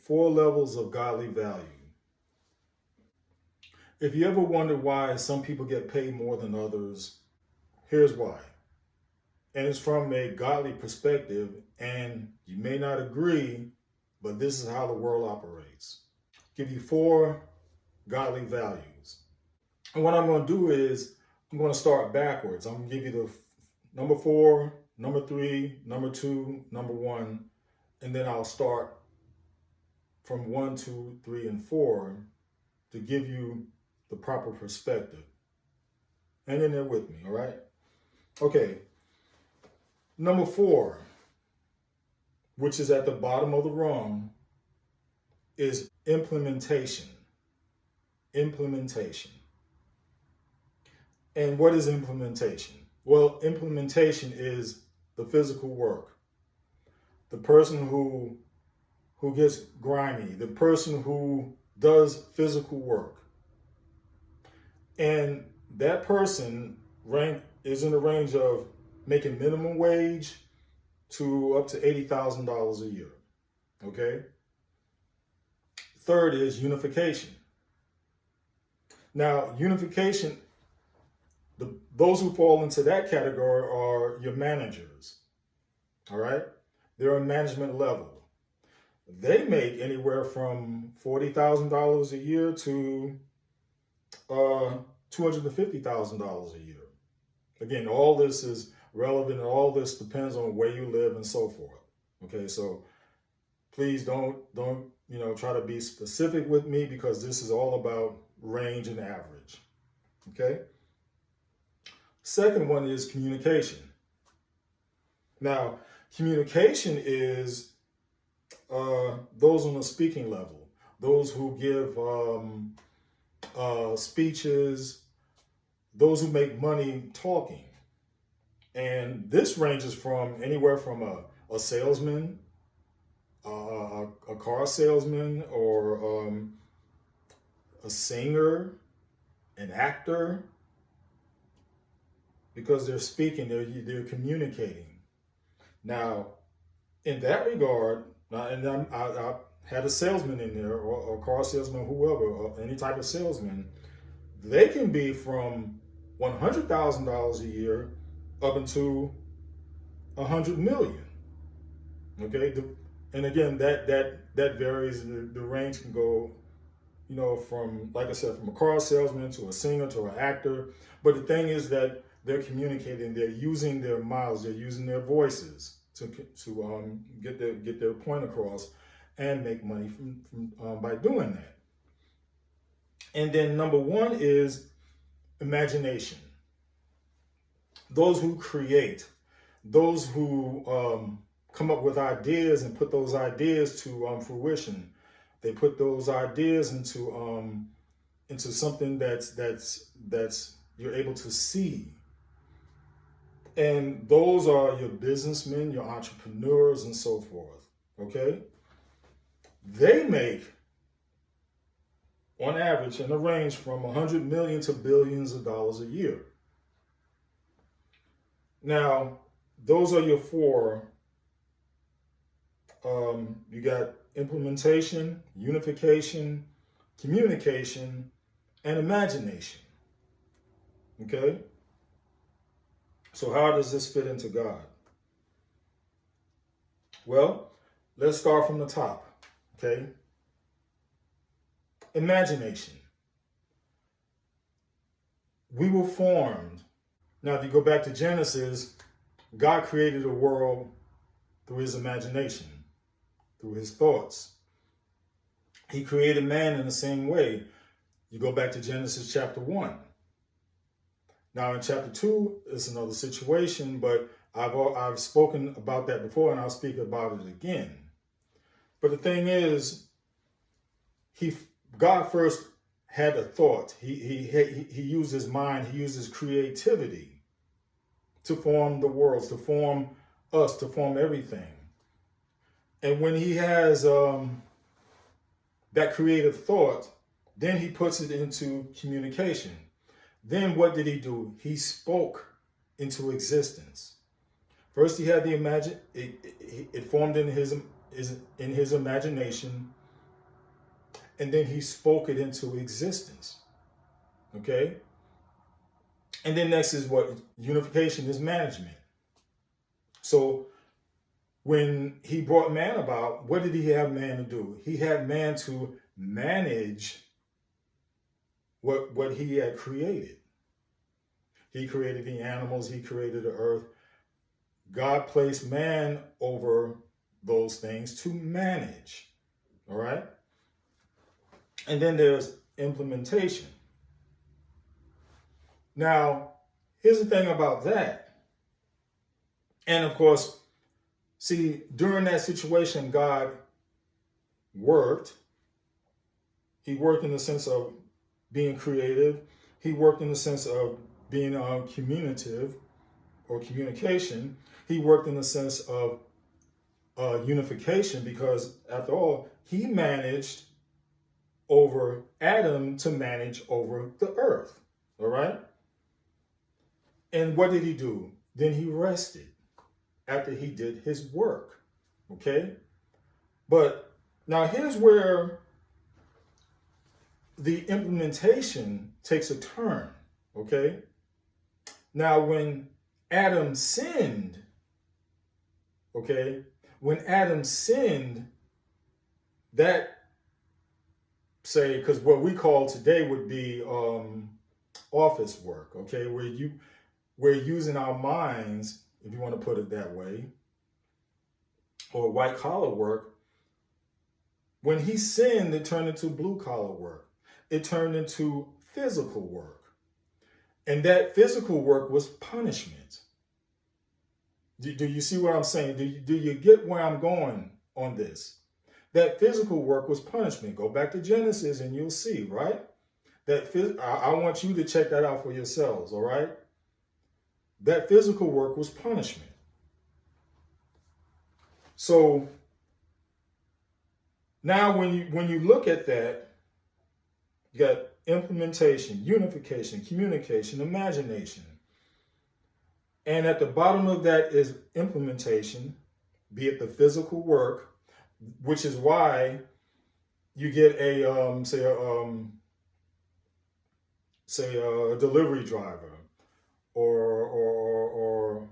4 levels of godly value. If you ever wonder why some people get paid more than others, here's why. And it's from a godly perspective, and you may not agree, but this is how the world operates. Give you 4 godly values. And what I'm going to do is I'm going to start backwards. I'm going to give you the number 4, number 3, number 2, number 1, and then I'll start from 1, 2, 3, and 4 to give you the proper perspective. Hang in there with me, all right? Okay. Number 4, which is at the bottom of the rung, is implementation. Implementation. And what is implementation? Well, implementation is the physical work. The person who gets grimy, the person who does physical work. And that person is in the range of making minimum wage to up to $80,000 a year. Okay? Third is unification. Now, unification, those who fall into that category are your managers. All right? They're a management level. They make anywhere from $40,000 a year to $250,000 a year. Again, all this is relevant, and all this depends on where you live and so forth. Okay, so please don't try to be specific with me, because this is all about range and average. Okay. Second one is communication. Now, communication is those on the speaking level, those who give speeches, those who make money talking. And this ranges from anywhere from a salesman, a car salesman, or a singer, an actor, because they're speaking, they're communicating. Now, in that regard, and I had a salesman in there, or a car salesman, whoever, or any type of salesman, they can be from $100,000 a year up into $100 million. Okay, and again, that varies. The range can go, from, like I said, from a car salesman to a singer to an actor. But the thing is that they're communicating. They're using their mouths. They're using their voices to get their point across and make money from by doing that. And then number 1 is imagination. Those who create, those who come up with ideas and put those ideas to fruition. They put those ideas into something that's you're able to see. And those are your businessmen, your entrepreneurs, and so forth. Okay? They make, on average, in a range from 100 million to billions of dollars a year. Now, those are your 4. You got implementation, unification, communication, and imagination. Okay? So how does this fit into God? Well, let's start from the top. Okay? Imagination. We were formed. Now, if you go back to Genesis, God created a world through his imagination, through his thoughts. He created man in the same way. You go back to Genesis chapter 1. Now, in chapter 2, it's another situation, but I've spoken about that before, and I'll speak about it again. But the thing is, God first had a thought. He used his mind. He used his creativity to form the worlds, to form us, to form everything. And when he has that creative thought, then he puts it into communication. Then what did he do? He spoke into existence. First, he had the it formed in his imagination. and then he spoke it into existence. Okay? And then next is what? Unification is management. So when he brought man about, what did he have man to do? He had man to manage what he had created. He created the animals, he created the earth. God placed man over those things to manage. All right? And then there's implementation. Now, here's the thing about that. And of course, see, during that situation, God worked. He worked in the sense of being creative. He worked in the sense of being communicative or communication. He worked in the sense of unification, because after all, he managed over Adam to manage over the earth. All right? And what did he do? Then he rested after he did his work. Okay? But now here's where the implementation takes a turn. Okay? Now when Adam sinned, okay, when Adam sinned, that, say, because what we call today would be office work, okay, we're using our minds, if you want to put it that way, or white collar work. When he sinned, it turned into blue collar work. It turned into physical work. And that physical work was punishment. Do you see what I'm saying? Do you get where I'm going on this? That physical work was punishment. Go back to Genesis and you'll see, right? I want you to check that out for yourselves, all right? That physical work was punishment. So now when you look at that, you got implementation, unification, communication, imagination. And at the bottom of that is implementation, be it the physical work, which is why you get a delivery driver or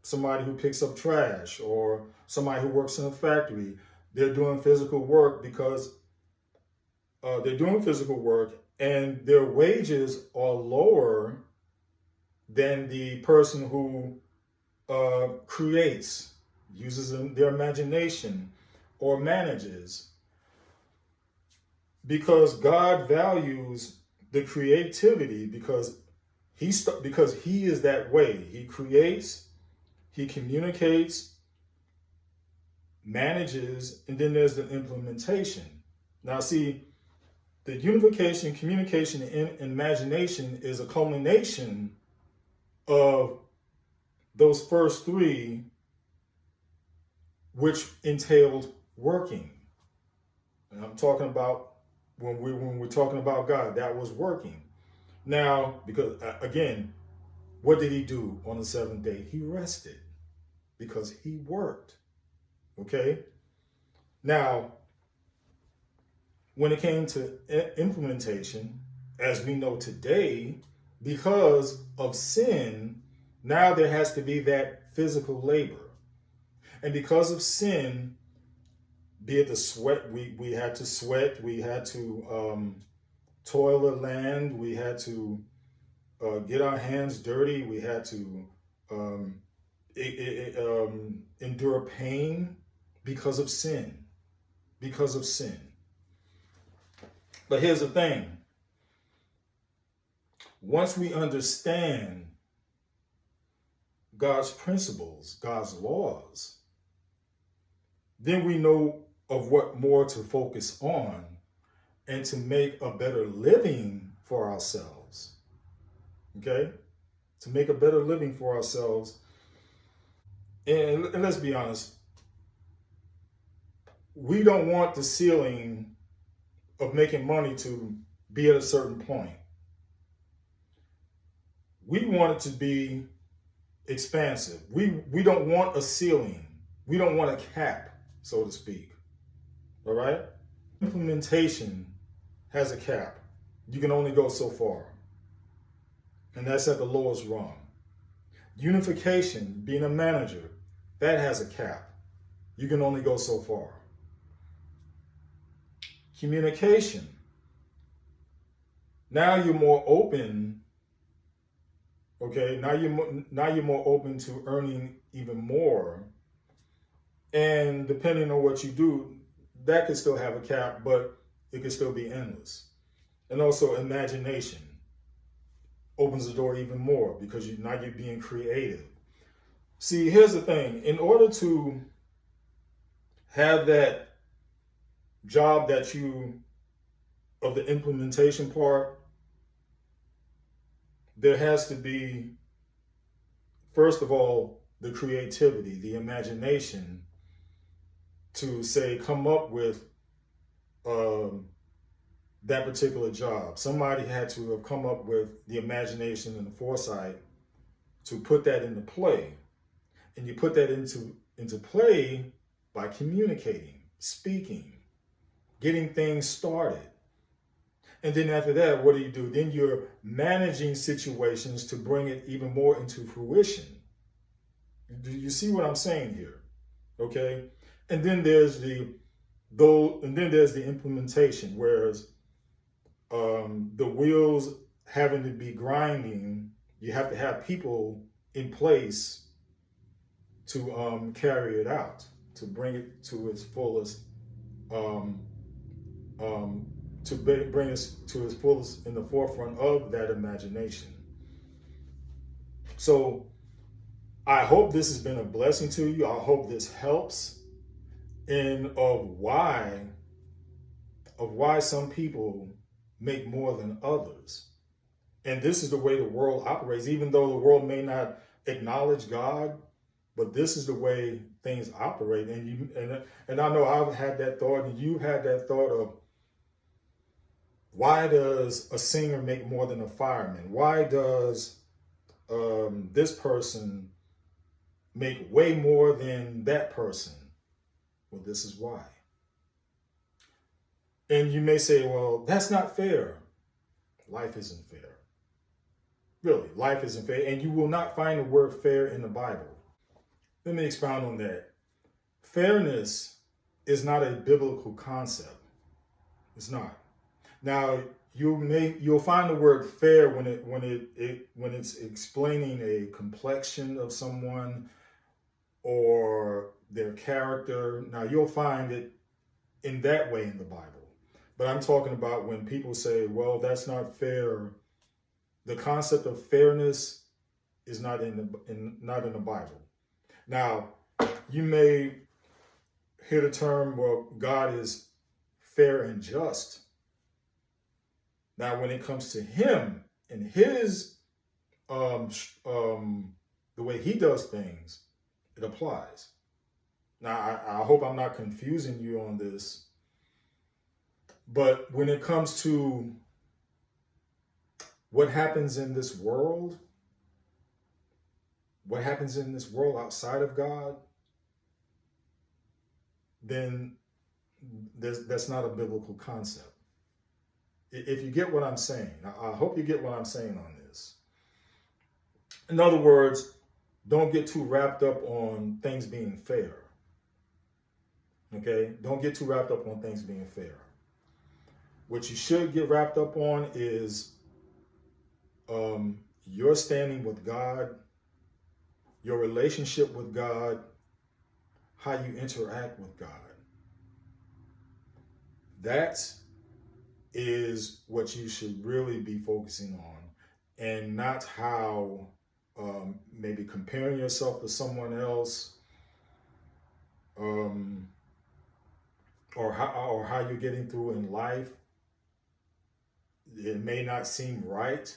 somebody who picks up trash or somebody who works in a factory. They're doing physical work because they're doing physical work and their wages are lower than the person who creates, uses their imagination, or manages. Because God values the creativity, because he is that way. He creates, he communicates, manages, and then there's the implementation. Now see, the unification, communication, and imagination is a culmination of those first three, which entailed working. And I'm talking about when we're talking about God, that was working. Now, because again, what did he do on the seventh day? He rested because he worked. Okay? Now, when it came to implementation, as we know today, because of sin, now there has to be that physical labor. And because of sin, be it the sweat, we had to sweat, we had to toil the land, we had to get our hands dirty, we had to endure pain because of sin. Because of sin. But here's the thing. Once we understand God's principles, God's laws, then we know of what more to focus on and to make a better living for ourselves. Okay? To make a better living for ourselves. And let's be honest, we don't want the ceiling of making money to be at a certain point. We want it to be expansive. We don't want a ceiling. We don't want a cap, so to speak. All right? Implementation has a cap. You can only go so far. And that's at the lowest rung. Unification, being a manager, that has a cap. You can only go so far. Communication. Now you're more open. Okay, now you're more open to earning even more. And depending on what you do, that could still have a cap, but it could still be endless. And also imagination opens the door even more because now you're being creative. See, here's the thing. In order to have that job of the implementation part, there has to be, first of all, the creativity, the imagination to say, come up with that particular job. Somebody had to have come up with the imagination and the foresight to put that into play. And you put that into play by communicating, speaking, getting things started. And then after that, what do? Then you're managing situations to bring it even more into fruition. Do you see what I'm saying here? Okay? And then there's the implementation, whereas the wheels having to be grinding, you have to have people in place to carry it out, to bring it to its fullest, to bring us to its fullest in the forefront of that imagination. So I hope this has been a blessing to you. I hope this helps of why some people make more than others. And this is the way the world operates, even though the world may not acknowledge God, but this is the way things operate. And I know I've had that thought, and you had that thought of, why does a singer make more than a fireman? Why does this person make way more than that person? Well, this is why. And you may say, well, that's not fair. Life isn't fair. Really, life isn't fair. And you will not find the word fair in the Bible. Let me expound on that. Fairness is not a biblical concept. It's not. Now, you'll find the word fair when it's explaining a complexion of someone or their character. Now, you'll find it in that way in the Bible. But I'm talking about when people say, well, that's not fair. The concept of fairness is not in the Bible. Now, you may hear the term, well, God is fair and just. Now, when it comes to him and his, the way he does things, it applies. Now, I hope I'm not confusing you on this, but when it comes to what happens in this world, outside of God, then that's not a biblical concept. If you get what I'm saying, I hope you get what I'm saying on this. In other words, don't get too wrapped up on things being fair. Okay? Don't get too wrapped up on things being fair. What you should get wrapped up on is your standing with God, your relationship with God, how you interact with God. That is what you should really be focusing on, and not how maybe comparing yourself to someone else, or how you're getting through in life. It may not seem right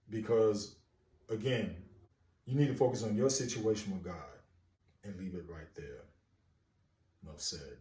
because, again, you need to focus on your situation with God and leave it right there. Enough said.